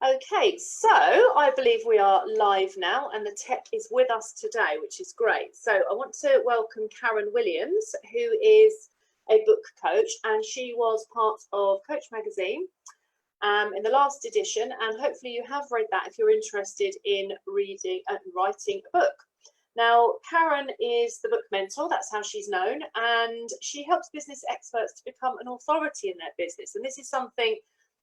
Okay, so I believe we are live now and the tech is with us today, which is great. So I want to welcome Karen Williams, who is a book coach, and she was part of Coach Magazine in the last edition, and hopefully you have read that if you're interested in reading and writing a book. Now, Karen is the book mentor, that's how she's known, and she helps business experts to become an authority in their business. And this is something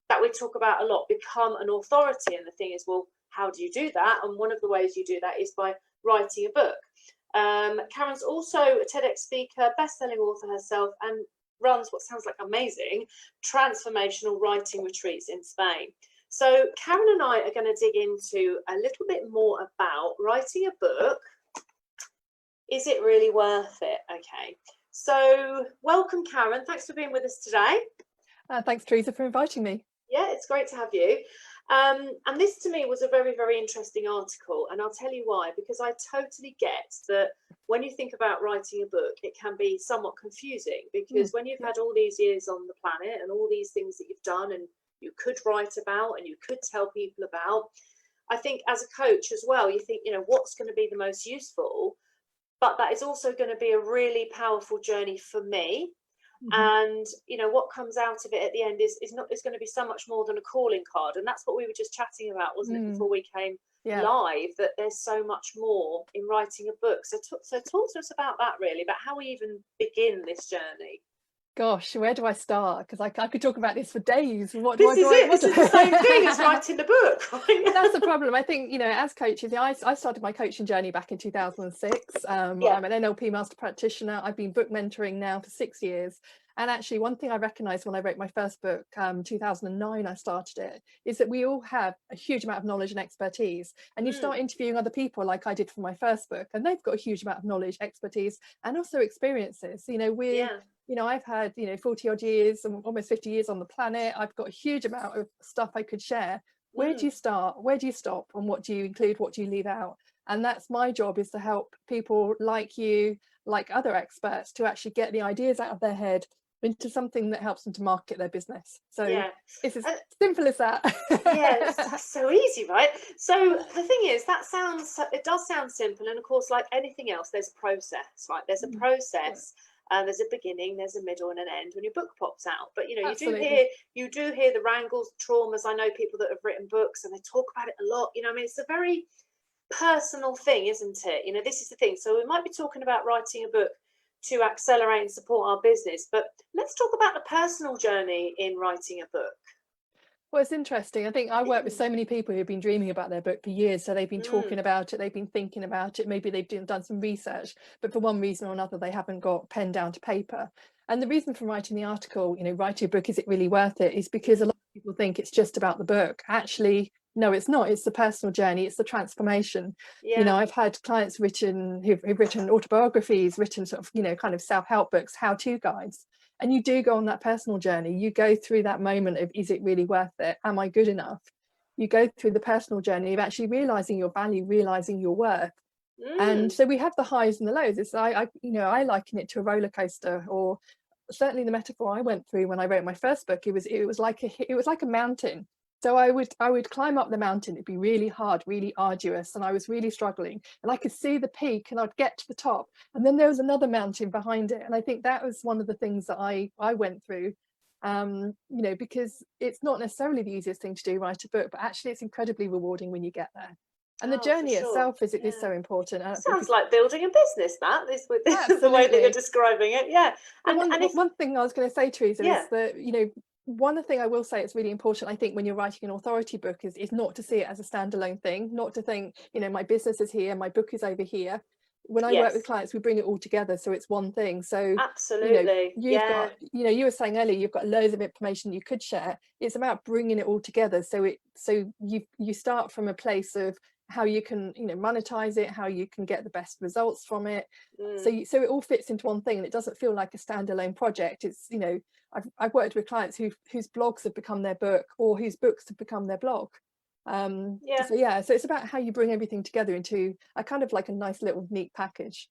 that we talk about a lot, become an authority. And the thing is, well, how do you do that? And one of the ways you do that is by writing a book. Karen's also a TEDx speaker, best-selling author herself, and runs what sounds like amazing transformational writing retreats in Spain. So Karen and I are going to dig into a little bit more about writing a book. Is it really worth it? Okay, so welcome, Karen. Thanks for being with us today. Thanks, Teresa, for inviting me. Yeah, it's great to have you. And this to me was a very, very interesting article. And I'll tell you why, because I totally get that when you think about writing a book, it can be somewhat confusing, because when you've had all these years on the planet and all these things that you've done and you could write about and you could tell people about, I think as a coach as well, you think, you know, what's going to be the most useful? But that is also going to be a really powerful journey for me. And you know what comes out of it at the end is going to be so much more than a calling card. And that's what we were just chatting about, wasn't it, before we came live, that there's so much more in writing a book. So talk to us about that, really, about how we even begin this journey. Gosh, where do I start? Because I could talk about this for days. This is the same thing as writing the book, right? That's the problem. I think, you know, as coaches, I started my coaching journey back in 2006. I'm an NLP master practitioner. I've been book mentoring now for 6 years. And actually, one thing I recognized when I wrote my first book, 2009, I started it, is that we all have a huge amount of knowledge and expertise. And you start interviewing other people like I did for my first book, and they've got a huge amount of knowledge, expertise, and also experiences. You know, you know, I've had, you know, 40 odd years and almost 50 years on the planet. I've got a huge amount of stuff I could share. Where do you start? Where do you stop? And what do you include? What do you leave out? And that's my job, is to help people like you, like other experts, to actually get the ideas out of their head into something that helps them to market their business. So it's as simple as that. That's so easy, right? So the thing is, it does sound simple. And of course, like anything else, there's a process, right? There's a process. There's a beginning, there's a middle, and an end when your book pops out. But you know, you do hear the wrangles, the traumas. I know people that have written books and they talk about it a lot. You know, I mean, it's a very personal thing, isn't it? You know, this is the thing. So we might be talking about writing a book to accelerate and support our business, but let's talk about the personal journey in writing a book. Well, it's interesting. I think I work with so many people who've been dreaming about their book for years. So they've been talking about it, they've been thinking about it, maybe they've done some research, but for one reason or another, they haven't got pen down to paper. And the reason for writing the article, you know, writing a book, is it really worth it, is because a lot of people think it's just about the book. Actually, no, it's not. It's the personal journey. It's the transformation. You know, I've had clients who've written autobiographies, written sort of, you know, kind of self-help books, how-to guides. And you do go on that personal journey. You go through that moment of, is it really worth it? Am I good enough? You go through the personal journey of actually realizing your value, realizing your worth. And so we have the highs and the lows. It's you know, I liken it to a roller coaster, or certainly the metaphor I went through when I wrote my first book. It was like a mountain. So I would climb up the mountain. It'd be really hard, really arduous, and I was really struggling. And I could see the peak, and I'd get to the top, and then there was another mountain behind it. And I think that was one of the things that I went through. You know, because it's not necessarily the easiest thing to do, write a book, but actually it's incredibly rewarding when you get there. And the journey itself is so important. Sounds like building a business, the way that you're describing it. And one thing I was going to say, Teresa, is that, you know, one thing I will say it's really important, I think, when you're writing an authority book is not to see it as a standalone thing, not to think, you know, my business is here, my book is over here. When I work with clients, we bring it all together, so it's one thing. So absolutely, you've got, you know, you were saying earlier, you've got loads of information you could share. It's about bringing it all together. So you start from a place of how you can, you know, monetize it, how you can get the best results from it. So it all fits into one thing, and it doesn't feel like a standalone project. It's, you know, I've worked with clients whose blogs have become their book, or whose books have become their blog. So it's about how you bring everything together into a kind of like a nice little neat package.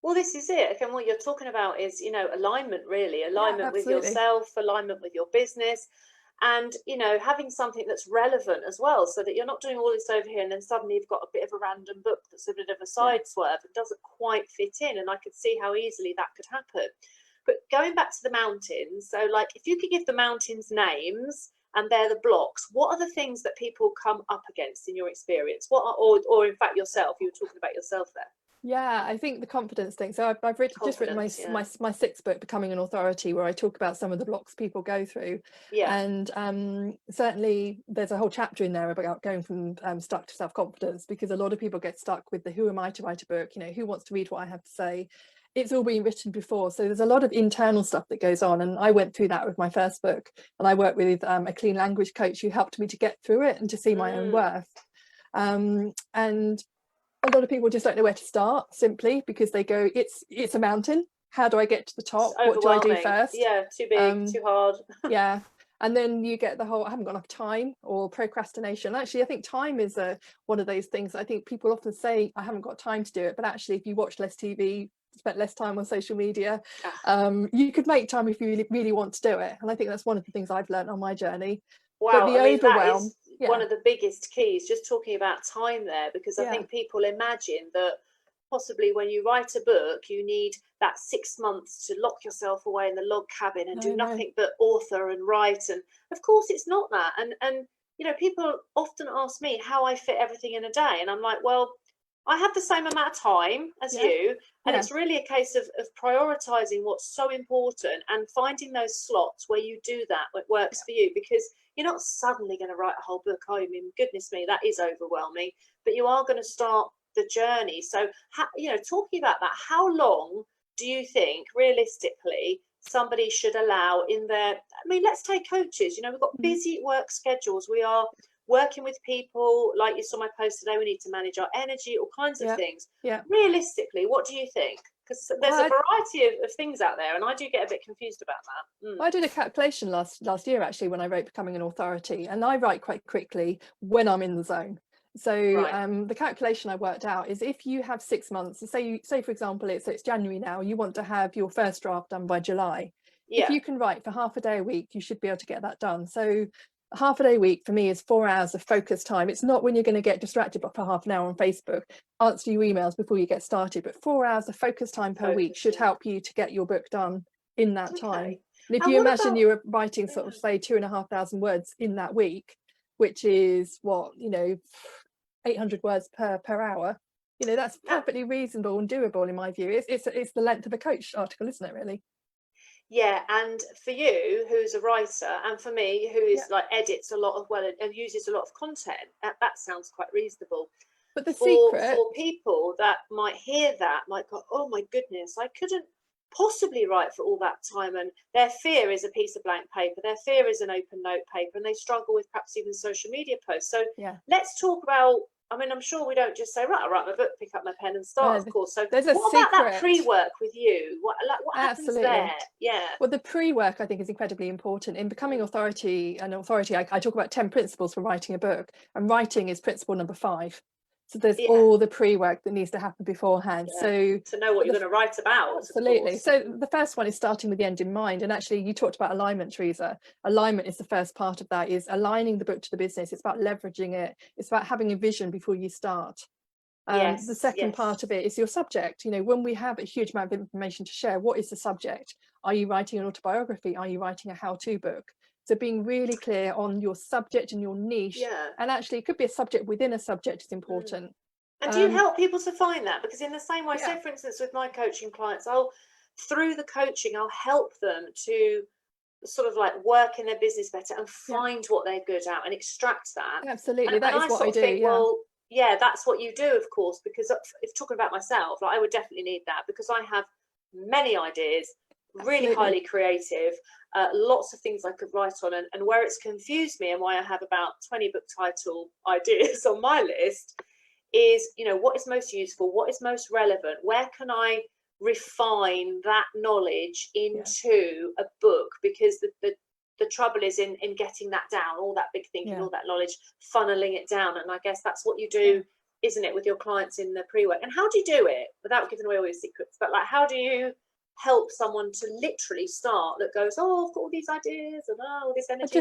Well, this is it. And what you're talking about is, you know, alignment, really, alignment with yourself, alignment with your business. and having something that's relevant as well, so that you're not doing all this over here and then suddenly you've got a bit of a random book that's a bit of a side swerve and doesn't quite fit in. And I could see how easily that could happen. But going back to the mountains, so like if you could give the mountains names and they're the blocks, what are the things that people come up against in your experience? What are, or in fact yourself, you were talking about yourself there. Yeah, I think the confidence thing. So I've just written my sixth book, Becoming an Authority, where I talk about some of the blocks people go through. Yeah. And certainly there's a whole chapter in there about going from stuck to self-confidence, because a lot of people get stuck with the who am I to write a book, who wants to read what I have to say. It's all been written before, so there's a lot of internal stuff that goes on, and I went through that with my first book, and I worked with a clean language coach who helped me to get through it and to see my own worth. And a lot of people just don't know where to start, simply because they go, it's a mountain, how do I get to the top, what do I do first? Yeah, too big, too hard. Yeah. And then you get the whole I haven't got enough time, or procrastination. Actually, I think time is one of those things. I think people often say I haven't got time to do it, but actually if you watch less TV, spent less time on social media, you could make time if you really, really want to do it. And I think that's one of the things I've learned on my journey. Wow, but the overwhelm, that is one of the biggest keys, just talking about time there, because I think people imagine that possibly when you write a book, you need that 6 months to lock yourself away in the log cabin and do nothing but author and write. And of course it's not that. And people often ask me how I fit everything in a day. And I'm like, well, I have the same amount of time as you, and it's really a case of prioritizing what's so important and finding those slots where you do that, what works for you, because you're not suddenly going to write a whole book. I mean, goodness me, that is overwhelming, but you are going to start the journey. So, talking about that, how long do you think realistically somebody should allow in their, let's take coaches, we've got busy work schedules. We are working with people, like you saw my post today, we need to manage our energy, all kinds of things. Realistically, what do you think? Because there's a variety of things out there, and I do get a bit confused about that. I did a calculation last year, actually, when I wrote Becoming an Authority, and I write quite quickly when I'm in the zone. So the calculation I worked out is if you have 6 months, say for example it's January now, you want to have your first draft done by July. If you can write for half a day a week, you should be able to get that done. So half a day a week for me is 4 hours of focused time. It's not when you're going to get distracted for half an hour on Facebook, answer your emails before you get started, but 4 hours of focused time per week should help you to get your book done in that time. And if you imagine you were writing sort of say 2,500 words in that week, which is what 800 words per hour, that's perfectly reasonable and doable in my view. It's the length of a coach article, isn't it, really? Yeah, and for you, who's a writer, and for me, who is like edits a lot of and uses a lot of content, that sounds quite reasonable. But the secret for people that might hear that might go, oh my goodness, I couldn't possibly write for all that time, and their fear is a piece of blank paper, their fear is an open note paper, and they struggle with perhaps even social media posts. So let's talk about, I'm sure we don't just say, right, I'll write my book, pick up my pen and start, of course. So what about that pre-work with you? What happens there? Yeah. Well, the pre-work I think is incredibly important. In Becoming Authority, I talk about 10 principles for writing a book, and writing is principle number 5. So there's all the pre-work that needs to happen beforehand. So to know what you're going to write about. Absolutely. So the first one is starting with the end in mind. And actually, you talked about alignment, Teresa. Alignment is the first part of that, is aligning the book to the business. It's about leveraging it. It's about having a vision before you start. The second part of it is your subject. When we have a huge amount of information to share, what is the subject? Are you writing an autobiography? Are you writing a how-to book? So being really clear on your subject and your niche, and actually it could be a subject within a subject is important. And do you help people to find that? Because in the same way, say for instance with my coaching clients, through the coaching I'll help them to sort of like work in their business better and find what they're good at and extract that. Absolutely, that is what I do. Well, that's what you do, of course, because if talking about myself, I would definitely need that, because I have many ideas, really highly creative, lots of things I could write on, and where it's confused me and why I have about 20 book title ideas on my list is, what is most useful, what is most relevant, where can I refine that knowledge into a book, because the trouble is in getting that down, all that big thinking, all that knowledge, funneling it down. And I guess that's what you do, isn't it, with your clients in the pre-work. And how do you do it without giving away all your secrets, but like how do you help someone to literally start that goes, oh, I've got all these ideas and all this energy?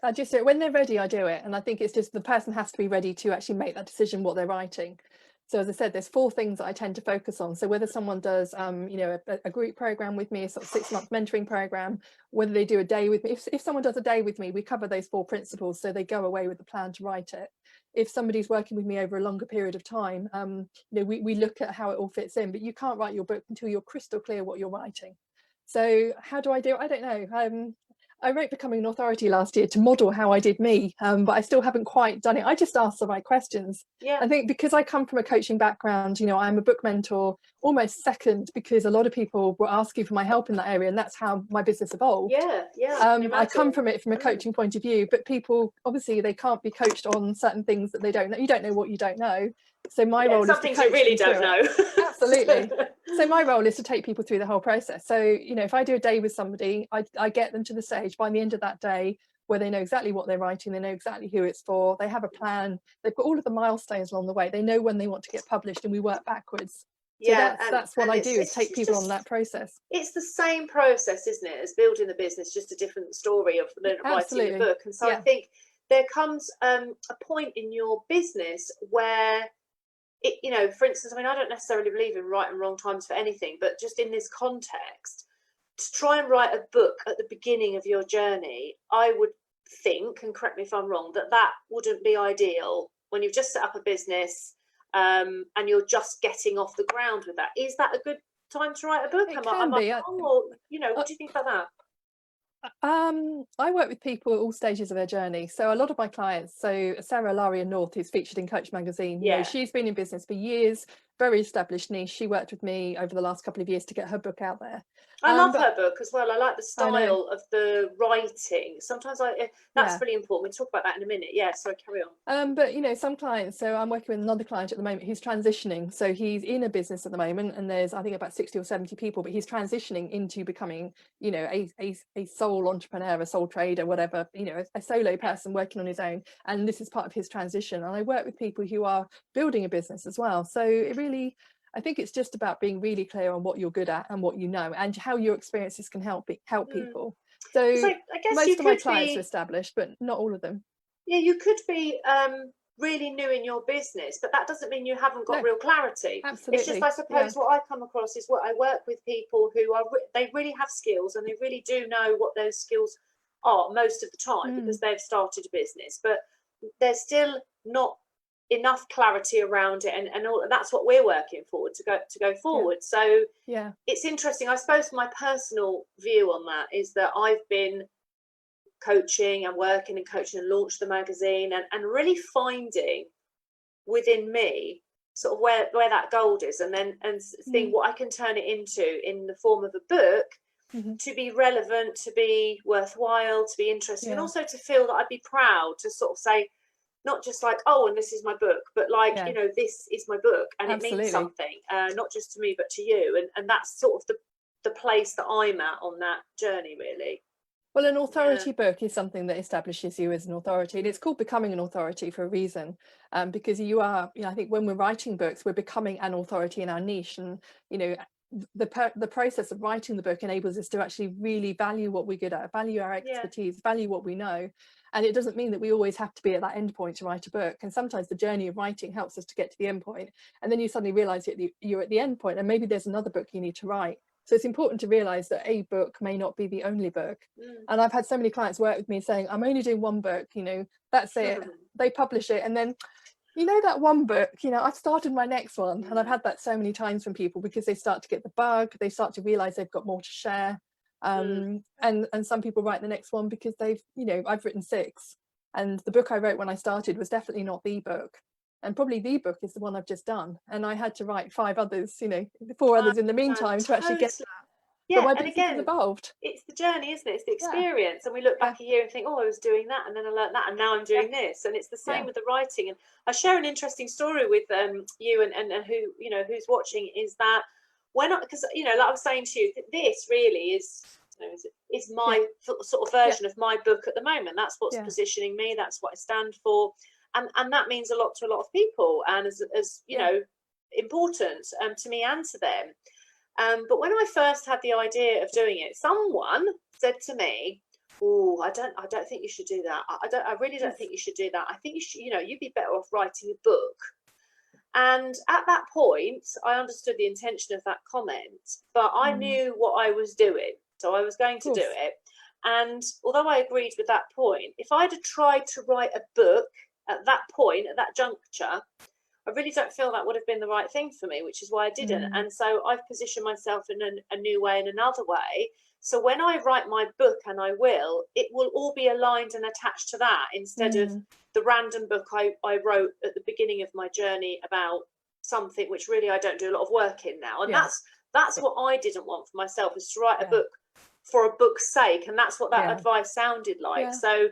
I just do it when they're ready. I do it, and I think it's just the person has to be ready to actually make that decision what they're writing. So as I said, there's 4 things that I tend to focus on. So whether someone does a group program with me, a sort of 6-month mentoring program, whether they do a day with me, if someone does a day with me, we cover those 4 principles, so they go away with the plan to write it. If somebody's working with me over a longer period of time, we look at how it all fits in, but you can't write your book until you're crystal clear what you're writing. So how do I do it? I don't know. I wrote Becoming an Authority last year to model how I did me, but I still haven't quite done it. I just asked the right questions. Yeah. I think because I come from a coaching background, I'm a book mentor almost second, because a lot of people were asking for my help in that area, and that's how my business evolved. I come from it from a coaching point of view, but people, obviously, they can't be coached on certain things that they don't know. You don't know what you don't know. So my role is to coach some things you really don't know. Absolutely. So my role is to take people through the whole process. So, if I do a day with somebody, I get them to the stage by the end of that day where they know exactly what they're writing, they know exactly who it's for, they have a plan, they've got all of the milestones along the way, they know when they want to get published, and we work backwards. So that's what I do, is take people on that process. It's the same process, isn't it, as building the business, just a different story of writing the book. And so I think there comes a point in your business where for instance, I don't necessarily believe in right and wrong times for anything, but just in this context, to try and write a book at the beginning of your journey, I would think, and correct me if I'm wrong, that wouldn't be ideal when you've just set up a business and you're just getting off the ground with that. Is that a good time to write a book? Am I wrong? Or, what do you think about that? I work with people at all stages of their journey. So a lot of my clients, so Sarah Laria North, who's featured in Coach magazine, she's been in business for years, very established niche. She worked with me over the last couple of years to get her book out there. I love her book as well. I like the style of the writing. Sometimes that's really important. We'll talk about that in a minute. Yeah, sorry, carry on. But some clients, so I'm working with another client at the moment who's transitioning. So he's in a business at the moment, and there's, I think, about 60 or 70 people, but he's transitioning into becoming, a sole entrepreneur, a sole trader, whatever, a solo person working on his own. And this is part of his transition. And I work with people who are building a business as well. So it really, I think it's just about being really clear on what you're good at and what you know, and how your experiences can help people. So I guess most of my clients are established, but not all of them. Yeah, you could be really new in your business, but that doesn't mean you haven't got real clarity. Absolutely. It's just, I suppose, what I come across is what I work with people who are they really have skills, and they really do know what those skills are most of the time because they've started a business, but there's still not enough clarity around it, and all that's what we're working forward to go forward. So it's interesting. I suppose my personal view on that is that I've been coaching and working and coaching and launched the magazine, and really finding within me sort of where that gold is, and think what I can turn it into in the form of a book to be relevant, to be worthwhile, to be interesting, and also to feel that I'd be proud to sort of say, not just like, oh, and this is my book, but like, this is my book, and it means something, not just to me, but to you. And that's sort of the place that I'm at on that journey, really. Well, an authority book is something that establishes you as an authority, and it's called Becoming an Authority for a reason, because you are, I think when we're writing books, we're becoming an authority in our niche, and, the process of writing the book enables us to actually really value what we're good at, value our expertise, value what we know. And it doesn't mean that we always have to be at that end point to write a book. And sometimes the journey of writing helps us to get to the end point. And then you suddenly realize you're at the end point, and maybe there's another book you need to write. So it's important to realize that a book may not be the only book. And I've had so many clients work with me saying, I'm only doing one book, that's it. They publish it, and then that one book, I've started my next one. And I've had that so many times from people, because they start to get the bug, they start to realize they've got more to share. And some people write the next one because I've written 6, and the book I wrote when I started was definitely not the book, and probably the book is the one I've just done, and I had to write 5 others, 4 others in the meantime to actually get that. But my business has evolved. It's the journey, isn't it? It's the experience. And we look back a year and think, oh, I was doing that, and then I learned that, and now I'm doing this. And it's the same with the writing. And I share an interesting story with you and who who's watching, is that because like I was saying to you, this really is my sort of version of my book at the moment. That's what's positioning me. That's what I stand for, and that means a lot to a lot of people, and as important to me and to them. But when I first had the idea of doing it, someone said to me, "Oh, I don't think you should do that. I really don't think you should do that. I think you should, you'd be better off writing a book." And at that point, I understood the intention of that comment, but I knew what I was doing, so I was going to do it. And although I agreed with that point, if I'd have tried to write a book at that point, at that juncture, I really don't feel that would have been the right thing for me, which is why I didn't. And so I've positioned myself in a new way, in another way. So when I write my book, and I will, it will all be aligned and attached to that, instead of the random book I wrote at the beginning of my journey about something which really I don't do a lot of work in now. And that's what I didn't want for myself, is to write a book for a book's sake. And that's what that advice sounded like. So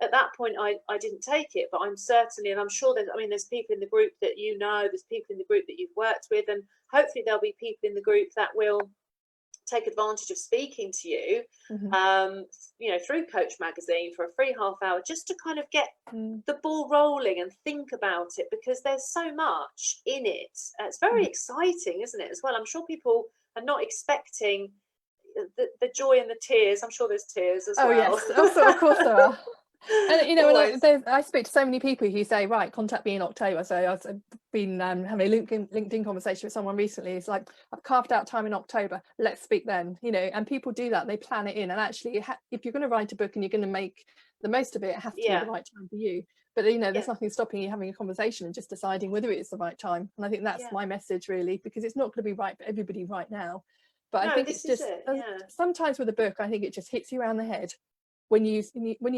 at that point, I didn't take it, but I'm certainly, and I'm sure there's people in the group that there's people in the group that you've worked with, and hopefully there'll be people in the group that will take advantage of speaking to you, through Coach Magazine for a free half hour, just to kind of get the ball rolling and think about it, because there's so much in it. It's very exciting, isn't it, as well? I'm sure people are not expecting the joy and the tears. I'm sure there's tears as well. Yes, also, of course there are. And when I speak to so many people who say, right, contact me in October. So I've been having a LinkedIn conversation with someone recently. It's like, I've carved out time in October, let's speak then. And people do that, they plan it in. And actually, if you're going to write a book and you're going to make the most of it, it has to be the right time for you. But there's nothing stopping you having a conversation and just deciding whether it's the right time. And I think that's my message, really, because it's not going to be right for everybody right now. But I think it's just sometimes with a book, I think it just hits you around the head. When you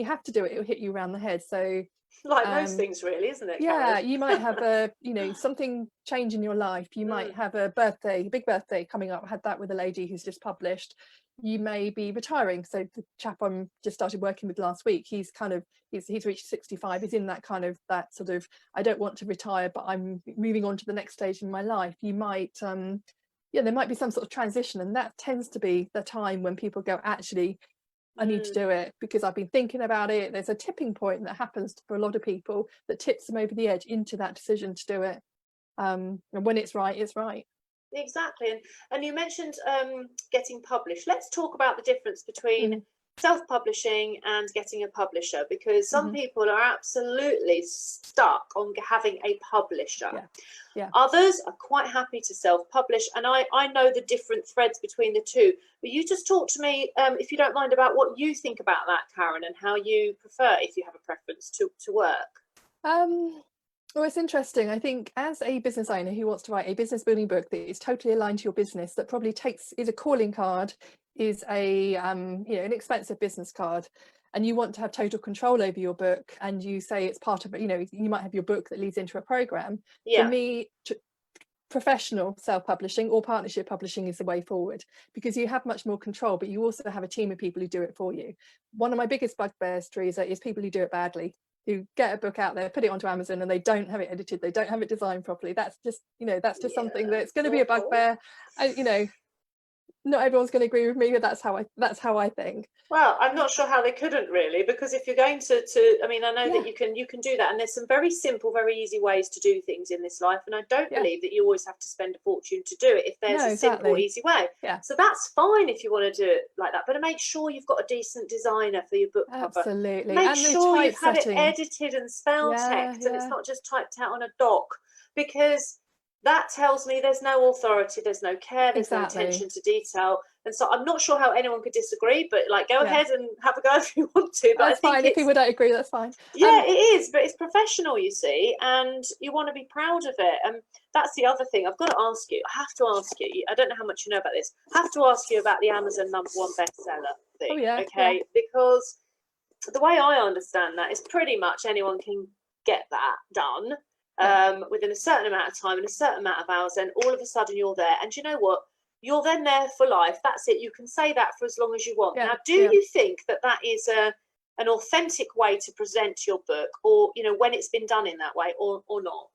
have to do it, it'll hit you around the head. So like most things, really, isn't it, Karen? Yeah, you might have a something change in your life. You might have a big birthday coming up. I had that with a lady who's just published. You may be retiring. So the chap I'm just started working with last week, he's reached 65. He's in that kind of, that sort of, I don't want to retire, but I'm moving on to the next stage in my life. You might there might be some sort of transition, and that tends to be the time when people go, actually, I need to do it because I've been thinking about it. There's a tipping point that happens for a lot of people that tips them over the edge into that decision to do it. And when it's right, it's right. Exactly. And you mentioned getting published. Let's talk about the difference between self-publishing and getting a publisher, because some people are absolutely stuck on having a publisher. Others are quite happy to self-publish, and I know the different threads between the two. But you just talk to me, if you don't mind, about what you think about that, Karen, and how you prefer, if you have a preference, to work. Well, it's interesting. I think as a business owner who wants to write a business building book that is totally aligned to your business, that probably is a calling card, is a an expensive business card, and you want to have total control over your book, and you say it's part of you might have your book that leads into a program. For me, professional self-publishing or partnership publishing is the way forward, because you have much more control, but you also have a team of people who do it for you. One of my biggest bugbears, Teresa, is people who do it badly, who get a book out there, put it onto Amazon, and they don't have it edited, they don't have it designed properly. That's just something that's going to be a bugbear. Not everyone's going to agree with me, but that's how I think. Well, I'm not sure how they couldn't, really, because if you're going to I know that you can do that, and there's some very simple, very easy ways to do things in this life, and I don't believe that you always have to spend a fortune to do it if there's a simple, easy way. So that's fine if you want to do it like that, but make sure you've got a decent designer for your book cover. Absolutely. Make sure you've had it edited and spell checked, and it's not just typed out on a doc, because that tells me there's no authority, there's no care, there's no attention to detail. And so I'm not sure how anyone could disagree, but go ahead and have a go if you want to. But that's fine. If people don't agree, that's fine. Yeah, it is, but it's professional, you see, and you want to be proud of it. And that's the other thing. I've got to ask you, I have to ask you, I don't know how much you know about this, I have to ask you about the Amazon #1 bestseller thing. Because the way I understand that is pretty much anyone can get that done. Within a certain amount of time and a certain amount of hours, then all of a sudden you're there. And you know what? You're then there for life. That's it. You can say that for as long as you want. Now, do you think that is an authentic way to present your book, or when it's been done in that way, or not?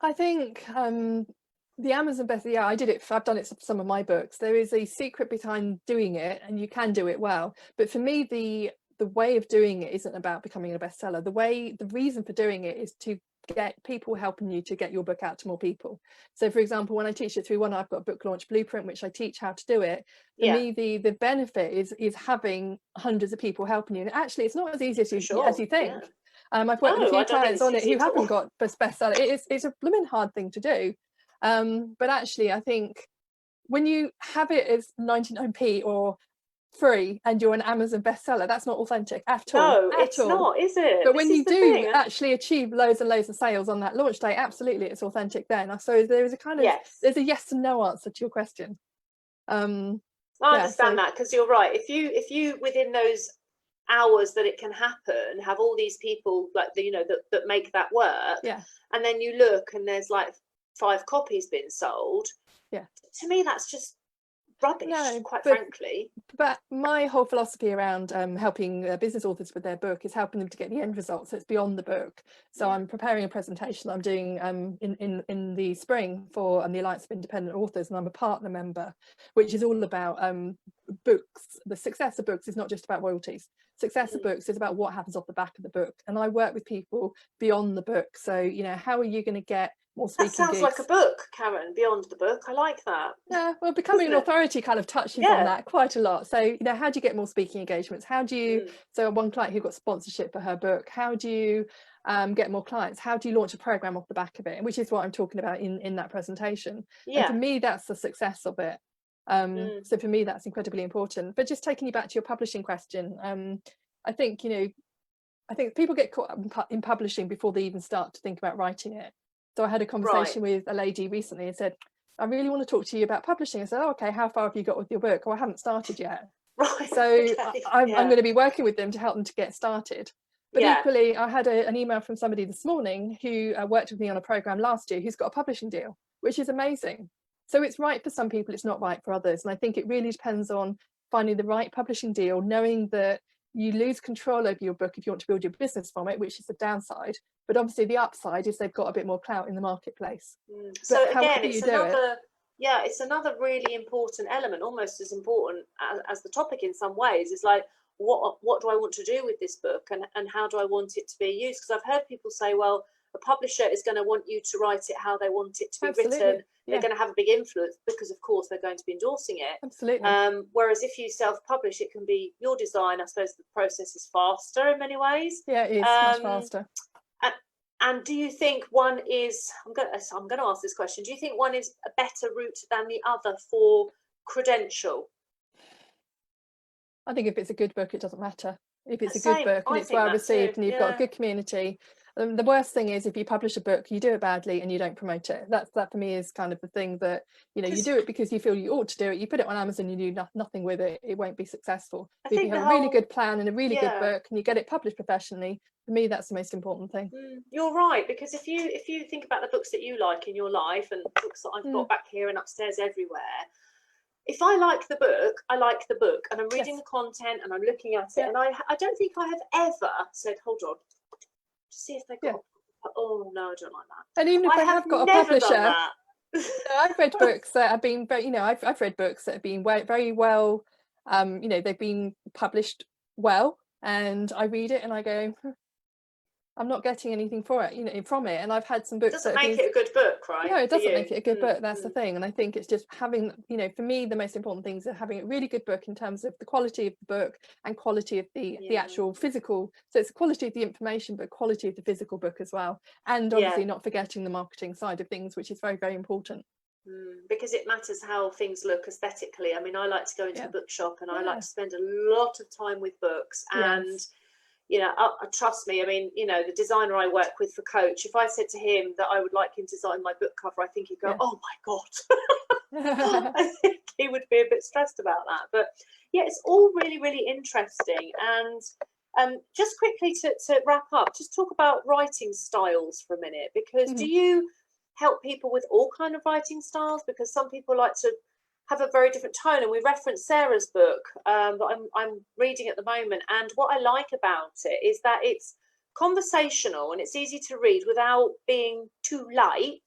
I think the Amazon bestseller, I did it. I've done it for some of my books. There is a secret behind doing it, and you can do it well. But for me, the the way of doing it isn't about becoming a bestseller. The reason for doing it is to get people helping you to get your book out to more people. So for example, when I teach it 3-1, I've got a book launch blueprint which I teach how to do it. For me, the benefit is having hundreds of people helping you, and actually it's not as easy as you think. I've worked with a few clients on it who haven't got bestseller. It's a blooming hard thing to do, but actually I think when you have it as 99p or free and you're an Amazon bestseller, that's not authentic at all. No, it's not, is it? But when you do actually achieve loads and loads of sales on that launch day, absolutely it's authentic then. So there is a kind of there's a yes and no answer to your question. I understand that, because you're right. If you within those hours that it can happen, have all these people like that make that work, and then you look and there's like 5 copies been sold, to me that's just rubbish, quite frankly. But my whole philosophy around helping business authors with their book is helping them to get the end result, so it's beyond the book. So I'm preparing a presentation that I'm doing in the spring for the Alliance of Independent Authors, and I'm a partner member, which is all about books. The success of books is not just about royalties. Success of books is about what happens off the back of the book, and I work with people beyond the book. So how are you going to get more speaking gigs? That sounds like a book, Karen, beyond the book. I like that. Yeah, well, becoming an authority kind of touches on that quite a lot. So how do you get more speaking engagements? How do you so one client who got sponsorship for her book, how do you get more clients? How do you launch a program off the back of it? Which is what I'm talking about in that presentation. And for me, that's the success of it. So for me, that's incredibly important. But just taking you back to your publishing question, I think I think people get caught up in publishing before they even start to think about writing it. So I had a conversation with a lady recently and said, I really want to talk to you about publishing. I said, oh, okay, how far have you got with your book? Oh, I haven't started yet. So I'm going to be working with them to help them to get started. But equally, I had an email from somebody this morning who worked with me on a program last year who's got a publishing deal, which is amazing. So it's right for some people, it's not right for others. And I think it really depends on finding the right publishing deal, knowing that you lose control over your book if you want to build your business from it, which is the downside. But obviously the upside is they've got a bit more clout in the marketplace. So again, it's another really important element, almost as important as the topic in some ways. Is like, what do I want to do with this book, and how do I want it to be used? Because I've heard people say, well, a publisher is going to want you to write it how they want it to be written. They're going to have a big influence because, of course, they're going to be endorsing it. Absolutely. Whereas if you self-publish, it can be your design. I suppose the process is faster in many ways. Yeah, it is much faster. And do you think one is? I'm going to ask this question. Do you think one is a better route than the other for credential? I think if it's a good book, it doesn't matter. If it's a good book and it's well received and you've got a good community. The worst thing is if you publish a book, you do it badly and you don't promote it. That for me is kind of the thing that, you do it because you feel you ought to do it. You put it on Amazon, you do nothing with it, it won't be successful. If you have a really good plan and a really good book and you get it published professionally, for me, that's the most important thing. You're right, because if you think about the books that you like in your life and books that I've got back here and upstairs everywhere, if I like the book, I like the book, and I'm reading the content and I'm looking at it, and I don't think I have ever said, hold on, to see if they got. Oh no, I don't like that. And even if I have got a publisher, I've read books that have been very, I've read books that have been very well, they've been published well, and I read it and I go, I'm not getting anything for it, from it. And I've had some books. Doesn't make it a good book, right? No, it doesn't make it a good book. That's the thing. And I think it's just having, for me, the most important things are having a really good book in terms of the quality of the book and quality of the actual physical. So it's the quality of the information, but quality of the physical book as well. And obviously not forgetting the marketing side of things, which is very, very important. Because it matters how things look aesthetically. I mean, I like to go into the bookshop and I like to spend a lot of time with books and trust me, I mean, the designer I work with for Coach, if I said to him that I would like him to design my book cover, I think he'd go, oh my God. I think he would be a bit stressed about that. But yeah, it's all really, really interesting. And just quickly to wrap up, just talk about writing styles for a minute, because do you help people with all kind of writing styles? Because some people like to have a very different tone, and we referenced Sarah's book that I'm reading at the moment, and what I like about it is that it's conversational and it's easy to read without being too light,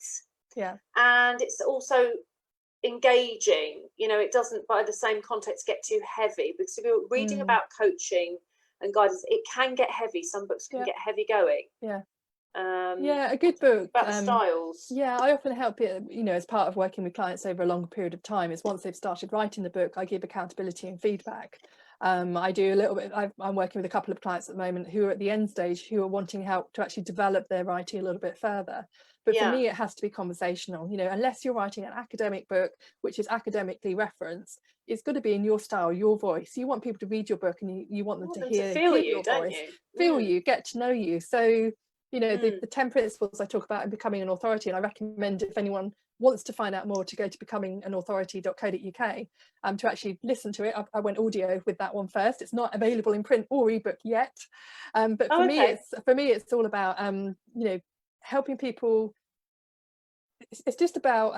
and it's also engaging. It doesn't by the same context get too heavy, because if you're reading about coaching and guide us. It can get heavy. Some books can get heavy going. Yeah, a good book. About the styles. Yeah, I often help it, you know, as part of working with clients over a longer period of time, is once they've started writing the book, I give accountability and feedback. I do a little bit, I'm working with a couple of clients at the moment who are at the end stage, who are wanting help to actually develop their writing a little bit further. But for me, it has to be conversational, you know, unless you're writing an academic book, which is academically referenced, it's got to be in your style, your voice. You want people to read your book, and you want them to hear feel you, your don't voice, you? feel you, get to know you. So, you know, the 10 principles I talk about in becoming an authority, and I recommend if anyone wants to find out more to go to becominganauthority.co.uk to actually listen to it. I went audio with that one first. It's not available in print or ebook yet, but for me it's all about you know, helping people. It's just about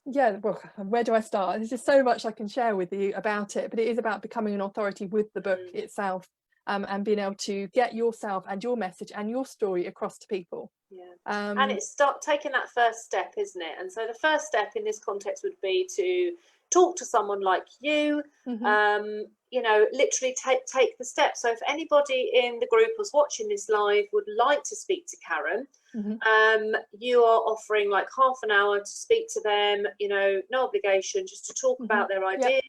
yeah, well, where do I start? There's just so much I can share with you about it, but it is about becoming an authority with the book itself, and being able to get yourself and your message and your story across to people. And it's taking that first step, isn't it? And so the first step in this context would be to talk to someone like you, you know, literally take the step. So if anybody in the group was watching this live would like to speak to Karen, you are offering like half an hour to speak to them, you know, no obligation, just to talk about their ideas,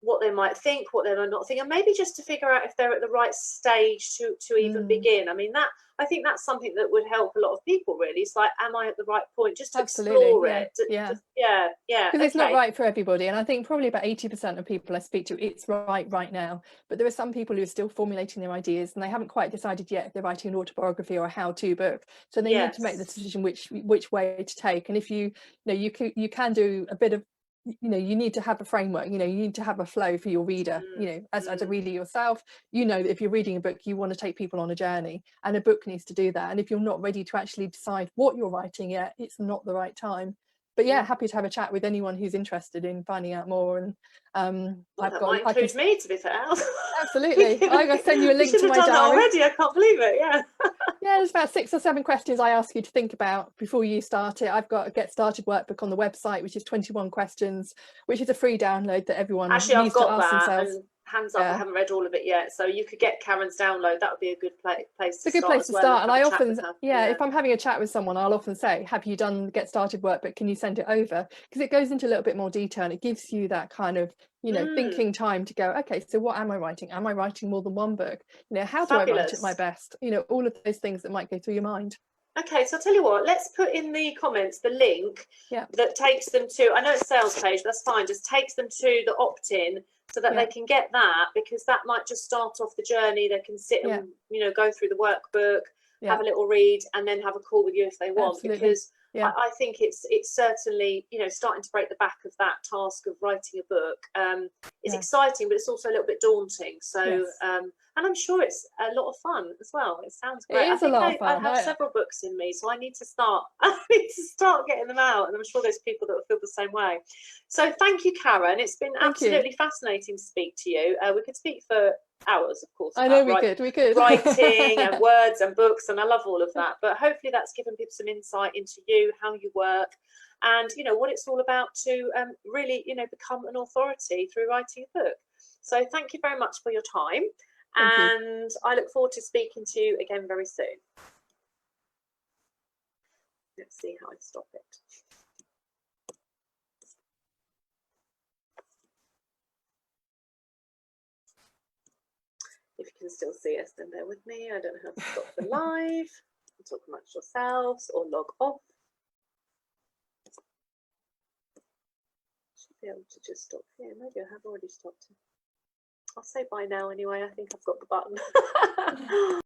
what they might think, what they might not think, and maybe just to figure out if they're at the right stage to even begin. I mean, I think that's something that would help a lot of people, really. It's like, am I at the right point? Just to explore it. Because it's not right for everybody, and I think probably about 80% of people I speak to, it's right now. But there are some people who are still formulating their ideas, and they haven't quite decided yet if they're writing an autobiography or a how-to book. So they need to make the decision which way to take. And if you know, you can do a bit of, you know, you need to have a framework, you know, you need to have a flow for your reader, you know, as a reader yourself, you know, that if you're reading a book, you want to take people on a journey, and a book needs to do that. And if you're not ready to actually decide what you're writing yet, it's not the right time. But yeah, happy to have a chat with anyone who's interested in finding out more. And that might include me, to be fair. Absolutely. I'm going to send you a link to my diary. That already. I can't believe it. Yeah, there's about 6 or 7 questions I ask you to think about before you start it. I've got a Get Started workbook on the website, which is 21 questions, which is a free download that everyone needs to ask themselves. And hands up, I haven't read all of it yet, so you could get Karen's download. That would be a good place to start. It's a good place to start. And I often, if I'm having a chat with someone, I'll often say, have you done the Get Started workbook? Can you send it over? Because it goes into a little bit more detail, and it gives you that kind of, you know, thinking time to go, okay, so what am I writing? Am I writing more than one book? You know, how do I write at my best? You know, all of those things that might go through your mind. Okay, so I'll tell you what, let's put in the comments the link that takes them to, I know it's sales page, that's fine, just takes them to the opt-in, so that they can get that, because that might just start off the journey. They can sit and, you know, go through the workbook, have a little read, and then have a call with you if they want. Because I think it's certainly, you know, starting to break the back of that task of writing a book is exciting, but it's also a little bit daunting. So, and I'm sure it's a lot of fun as well. It sounds great. It is a lot of fun. I have several books in me, so I need to start. I need to start getting them out, and I'm sure there's people that will feel the same way. So thank you, Karen. It's been absolutely fascinating to speak to you. We could speak for hours, of course. I know we could. Writing and words and books, and I love all of that. But hopefully that's given people some insight into you, how you work, and, you know, what it's all about to really, you know, become an authority through writing a book. So thank you very much for your time. And I look forward to speaking to you again very soon. Let's see how I stop it. If you can still see us, then bear with me. I don't know how to stop the live. Talk amongst yourselves or log off. Should be able to just stop here. Maybe I have already stopped it. I'll say bye now anyway. I think I've got the button.